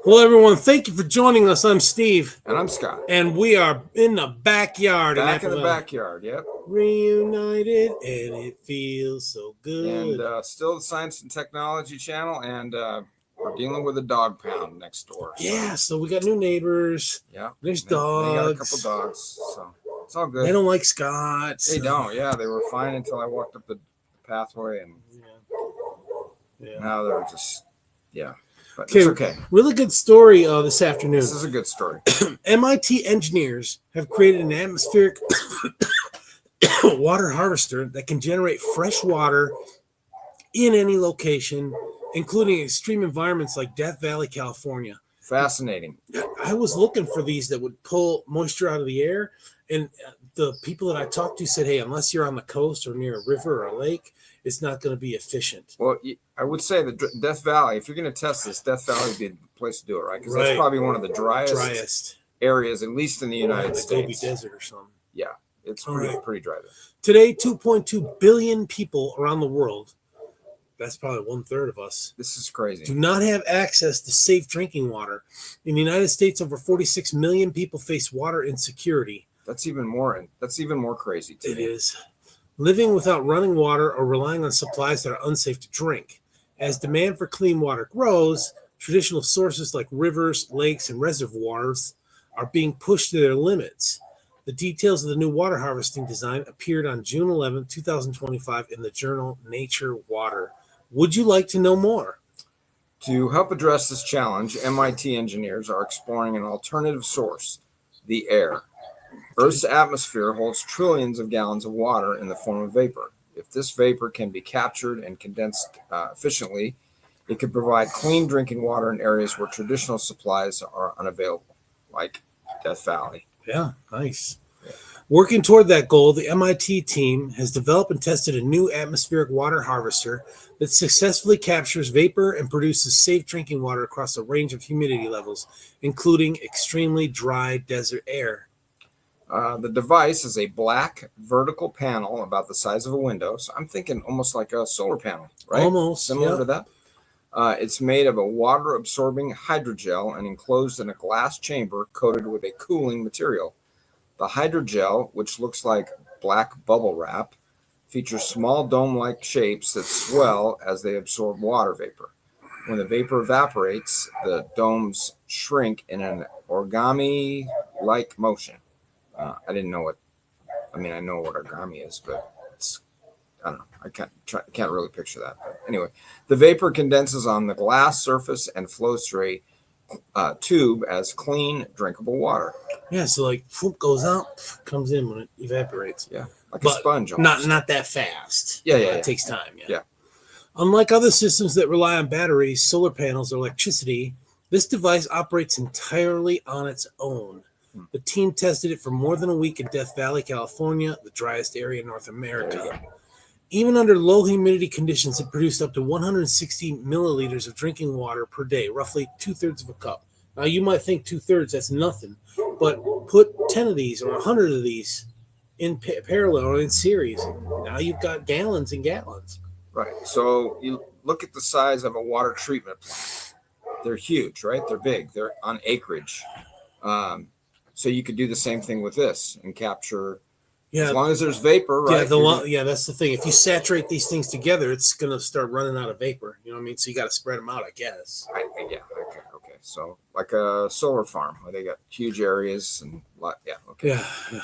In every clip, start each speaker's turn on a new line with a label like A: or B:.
A: Hello, everyone. Thank you for joining us. I'm Steve,
B: And I'm Scott.
A: and we are in the backyard in
B: Back in
A: Apple
B: the
A: Valley.
B: backyard, yep.
A: Reunited, and it feels so good.
B: And still the Science and Technology channel, and we're dealing with a dog pound next door.
A: Yeah, so we got new neighbors.
B: Yeah.
A: There's
B: They got a
A: dogs.
B: couple dogs, so it's all good.
A: They don't like Scott.
B: They don't. Yeah, they were fine until I walked up the pathway, and now they're just, But it's okay.
A: Really good story this afternoon.
B: This is a good story.
A: MIT engineers have created an atmospheric water harvester that can generate fresh water in any location, including extreme environments like Death Valley, California.
B: Fascinating.
A: I was looking for these that would pull moisture out of the air, and the people that I talked to said, hey, unless you're on the coast or near a river or a lake, it's not going to be efficient.
B: Well, I would say that Death Valley, if you're going to test this, Death Valley would be the place to do it, right? Because that's probably one of the driest areas, at least in the United States.
A: Gobi Desert or something.
B: Yeah, it's pretty dry there.
A: Today, 2.2 billion people around the world, that's probably 1/3 of us.
B: This is crazy.
A: Do not have access to safe drinking water. In the United States, over 46 million people face water insecurity.
B: That's even more crazy to me.
A: It is. Living without running water or relying on supplies that are unsafe to drink. As demand for clean water grows, traditional sources like rivers, lakes, and reservoirs are being pushed to their limits. The details of the new water harvesting design appeared on June 11, 2025 in the journal Nature Water. Would you like to know more?
B: To help address this challenge, MIT engineers are exploring an alternative source, the air. Earth's atmosphere holds trillions of gallons of water in the form of vapor. If this vapor can be captured and condensed efficiently, it could provide clean drinking water in areas where traditional supplies are unavailable, like Death Valley.
A: Yeah, nice. Yeah. Working toward that goal, the MIT team has developed and tested a new atmospheric water harvester that successfully captures vapor and produces safe drinking water across a range of humidity levels, including extremely dry desert air.
B: The device is a black vertical panel about the size of a window. So I'm thinking almost like a solar panel, right?
A: Almost.
B: Similar to that. It's made of a water-absorbing hydrogel and enclosed in a glass chamber coated with a cooling material. The hydrogel, which looks like black bubble wrap, features small dome-like shapes that swell as they absorb water vapor. When the vapor evaporates, the domes shrink in an origami-like motion. I didn't know I know what origami is, but I don't know. I can't really picture that. But anyway, the vapor condenses on the glass surface and flows through a tube as clean, drinkable water.
A: Yeah, so like whoop goes out, comes in when it evaporates.
B: Yeah, like a sponge. Almost.
A: Not that fast.
B: Yeah.
A: It takes time.
B: Yeah.
A: Unlike other systems that rely on batteries, solar panels, or electricity, this device operates entirely on its own. The team tested it for more than a week in Death Valley, California, the driest area in North America. Even under low humidity conditions, it produced up to 160 milliliters of drinking water per day, roughly 2/3 of a cup. Now, you might think 2/3, that's nothing, but put 10 of these or 100 of these in parallel or in series. Now you've got gallons and gallons.
B: Right. So you look at the size of a water treatment plant. They're huge, right? They're big. They're on acreage. So you could do the same thing with this and capture, as long as there's vapor, right?
A: That's the thing. If you saturate these things together, it's going to start running out of vapor. You know what I mean? So you got to spread them out, I guess.
B: Okay. So like a solar farm where they got huge areas and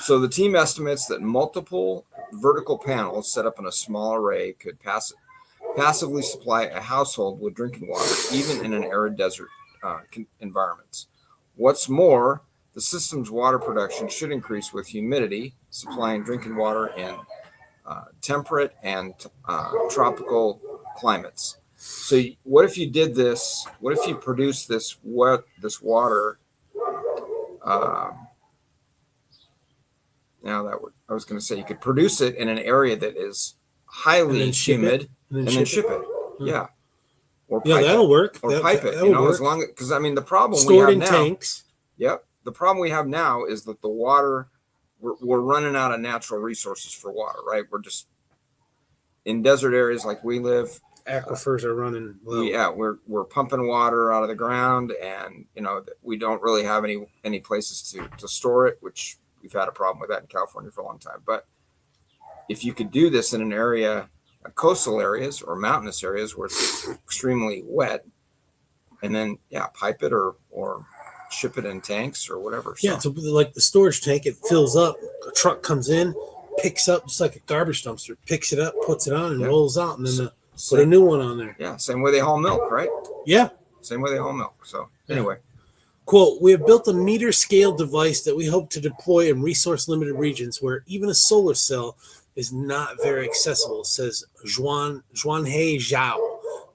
B: So the team estimates that multiple vertical panels set up in a small array could passively supply a household with drinking water, even in an arid desert environments. What's more, the system's water production should increase with humidity, supplying drinking water in temperate and tropical climates. So what if you did this? What if you produced this water? I was going to say you could produce it in an area that is highly humid and then ship it. Yeah.
A: Or that'll work.
B: Or pipe it. As long as the problem
A: stored
B: we
A: in
B: have now,
A: tanks.
B: Yep. The problem we have now is that the water, we're running out of natural resources for water, right? We're just in desert areas like we live.
A: aquifers are running low.
B: Yeah, we're pumping water out of the ground, and we don't really have any places to store it, which we've had a problem with that in California for a long time. But if you could do this in an area, coastal areas or mountainous areas where it's extremely wet, and then pipe it or ship it in tanks or whatever.
A: Yeah, it's like the storage tank. It fills up. A truck comes in, picks up just like a garbage dumpster, picks it up, puts it on, and rolls out, and then put a new one on there.
B: Yeah, same way they haul milk, right?
A: Yeah,
B: same way they haul milk. So anyway.
A: Quote, we have built a meter scale device that we hope to deploy in resource limited regions where even a solar cell is not very accessible, says Juanhe Zhao,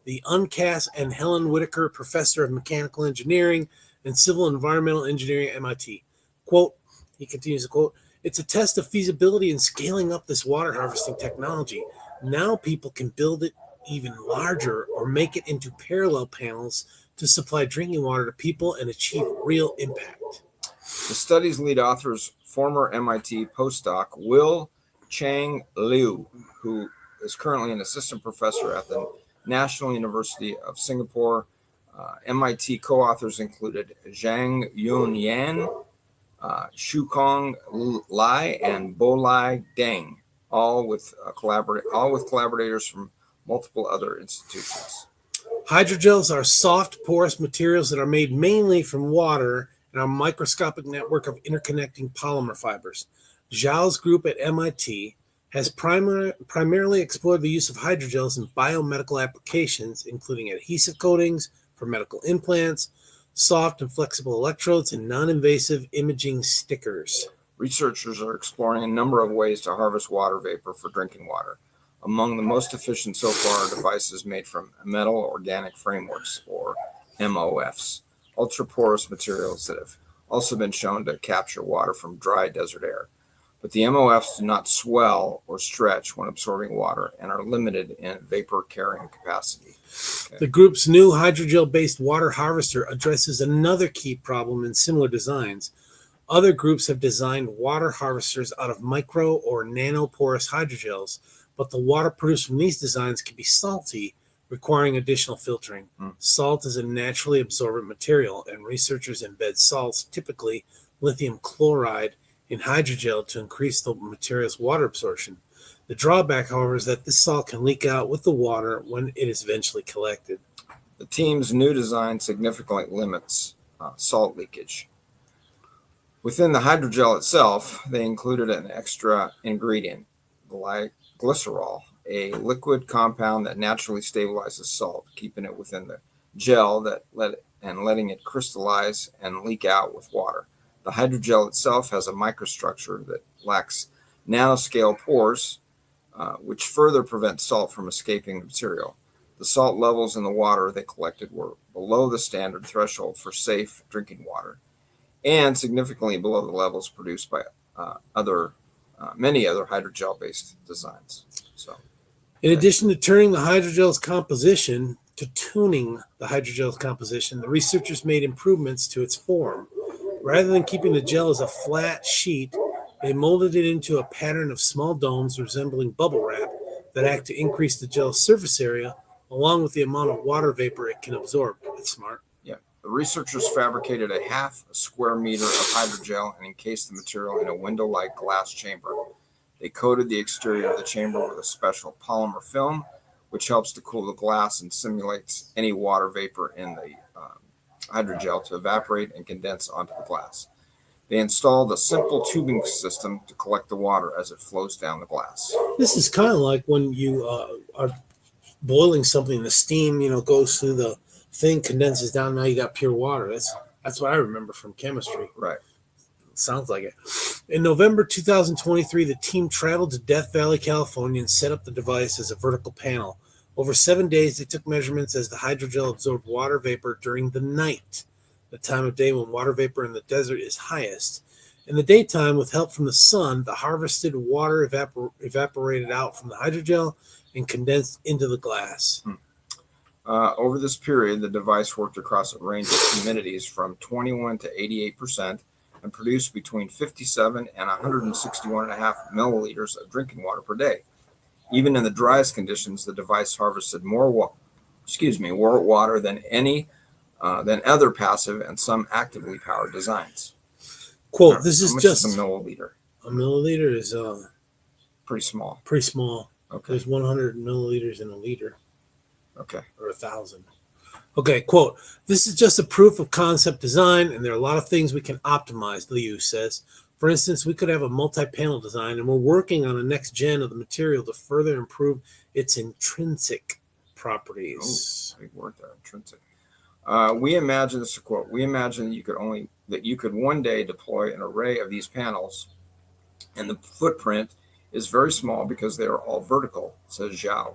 A: the UNCAS and Helen Whitaker Professor of Mechanical Engineering and Civil Environmental Engineering at MIT. Quote, he continues to quote, it's a test of feasibility in scaling up this water harvesting technology. Now people can build it even larger or make it into parallel panels to supply drinking water to people and achieve real impact.
B: The study's lead author is former MIT postdoc Will Chang Liu, who is currently an assistant professor at the National University of Singapore. MIT co-authors included Zhang Yun Yan, Shukong Lai, and Bolai Deng, all with collaborators from multiple other institutions.
A: Hydrogels are soft, porous materials that are made mainly from water and are a microscopic network of interconnecting polymer fibers. Zhao's group at MIT has primarily explored the use of hydrogels in biomedical applications, including adhesive coatings for medical implants, soft and flexible electrodes, and non-invasive imaging stickers.
B: Researchers are exploring a number of ways to harvest water vapor for drinking water. Among the most efficient so far are devices made from metal organic frameworks, or MOFs, ultra-porous materials that have also been shown to capture water from dry desert air. But the MOFs do not swell or stretch when absorbing water and are limited in vapor carrying capacity. Okay.
A: The group's new hydrogel-based water harvester addresses another key problem in similar designs. Other groups have designed water harvesters out of micro or nanoporous hydrogels, but the water produced from these designs can be salty, requiring additional filtering. Salt is a naturally absorbent material, and researchers embed salts, typically lithium chloride, in hydrogel to increase the material's water absorption. The drawback, however, is that this salt can leak out with the water when it is eventually collected.
B: The team's new design significantly limits salt leakage. Within the hydrogel itself, they included an extra ingredient, glycerol, a liquid compound that naturally stabilizes salt, keeping it within the gel letting it crystallize and leak out with water. The hydrogel itself has a microstructure that lacks nanoscale pores, which further prevents salt from escaping the material. The salt levels in the water they collected were below the standard threshold for safe drinking water, and significantly below the levels produced by many other hydrogel-based designs.
A: In addition to tuning the hydrogel's composition, the researchers made improvements to its form. Rather than keeping the gel as a flat sheet, they molded it into a pattern of small domes resembling bubble wrap that act to increase the gel's surface area along with the amount of water vapor it can absorb. That's smart.
B: Yeah. The researchers fabricated a half square meter of hydrogel and encased the material in a window-like glass chamber. They coated the exterior of the chamber with a special polymer film, which helps to cool the glass and simulates any water vapor in the hydrogel to evaporate and condense onto the glass. They installed a simple tubing system to collect the water as it flows down the glass.
A: This is kind of like when you are boiling something, the steam, goes through the thing, condenses down. Now you got pure water. That's what I remember from chemistry.
B: Right.
A: Sounds like it. In November 2023, the team traveled to Death Valley, California, and set up the device as a vertical panel. Over 7 days, they took measurements as the hydrogel absorbed water vapor during the night, the time of day when water vapor in the desert is highest. In the daytime, with help from the sun, the harvested water evaporated out from the hydrogel and condensed into the glass.
B: Over this period, the device worked across a range of humidities from 21 to 88% and produced between 57 and 161.5 milliliters of drinking water per day. Even in the driest conditions, the device harvested more water than other passive and some actively powered designs.
A: Quote, this
B: How
A: is
B: much
A: just
B: is a milliliter?
A: a milliliter is
B: Pretty small.
A: pretty small.
B: Okay.
A: There's 100 milliliters in a liter.
B: Okay.
A: Or 1,000. Okay, quote, this is just a proof of concept design, and there are a lot of things we can optimize, Liu says. For instance, we could have a multi-panel design, and we're working on a next gen of the material to further improve its intrinsic properties.
B: Oh, big word there, intrinsic. We imagine, this is a quote, we imagine that you could one day deploy an array of these panels, and the footprint is very small because they are all vertical, says Zhao,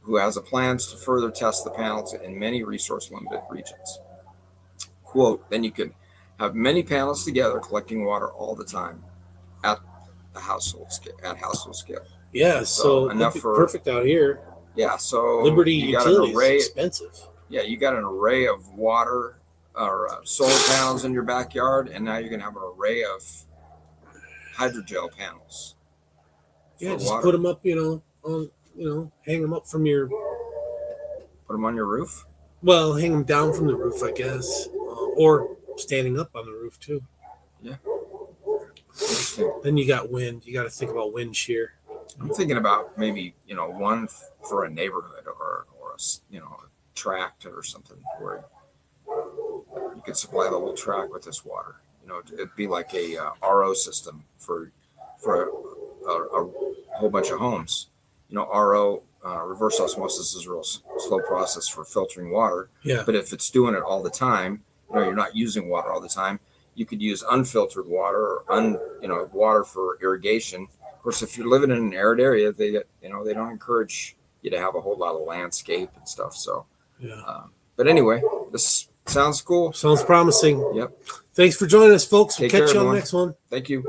B: who has plans to further test the panels in many resource-limited regions. Quote, then you could have many panels together collecting water all the time at the household scale.
A: Yeah, so
B: enough
A: that'd be
B: for
A: perfect out here.
B: Yeah, so
A: Liberty
B: you got
A: Utilities
B: an array.
A: is expensive.
B: Yeah, you got an array of water or solar panels in your backyard, and now you're gonna have an array of hydrogel panels.
A: Yeah,
B: for
A: just
B: water.
A: put them up, hang them up from your,
B: Put them on your roof.
A: well, hang them down from the roof, I guess, or standing up on the roof too.
B: Yeah. Interesting.
A: Then you got wind. You got to think about wind shear.
B: I'm thinking about maybe one for a neighborhood or a tract or something where you could supply the whole tract with this water. It'd be like a RO system for a whole bunch of homes. RO, reverse osmosis, is a real slow process for filtering water.
A: Yeah.
B: But if it's doing it all the time, you're not using water all the time. You could use unfiltered water or water for irrigation. Of course, if you're living in an arid area, they don't encourage you to have a whole lot of landscape and stuff. So,
A: Yeah.
B: But anyway, this sounds cool.
A: Sounds promising.
B: Yep.
A: Thanks for joining us, folks. We'll
B: Take care,
A: catch you on
B: everyone.
A: the next one.
B: Thank you.